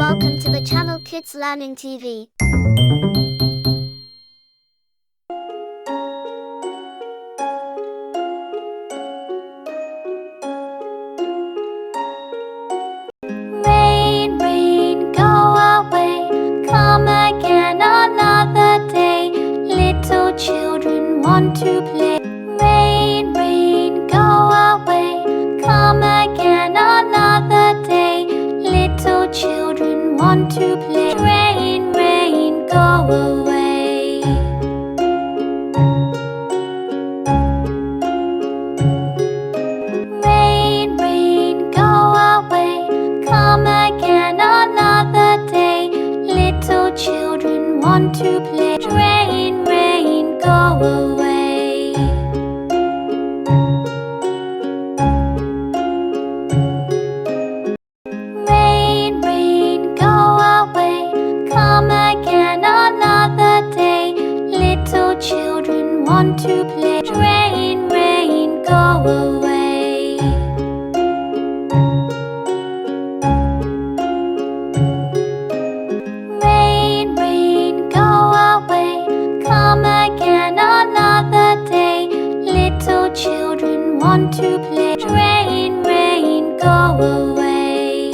welcome to the channel Kids Learning TV. Rain, rain, go away, come again another day. Little children want to play. Rain, rain, go away, come again another day. Little children want to play. Rain, rain, go away. Rain, rain, go away, come again another day. Little children want to play. Rain, rain, go away. Rain, rain, go away, come again another day. Little children want to play. Rain, rain, go away. Rain, rain, go away, come again another day. Little children want to play. Rain, rain, go away.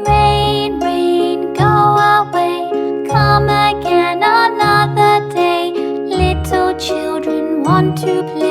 Rain, rain, go away, come again another day. Little children want to play.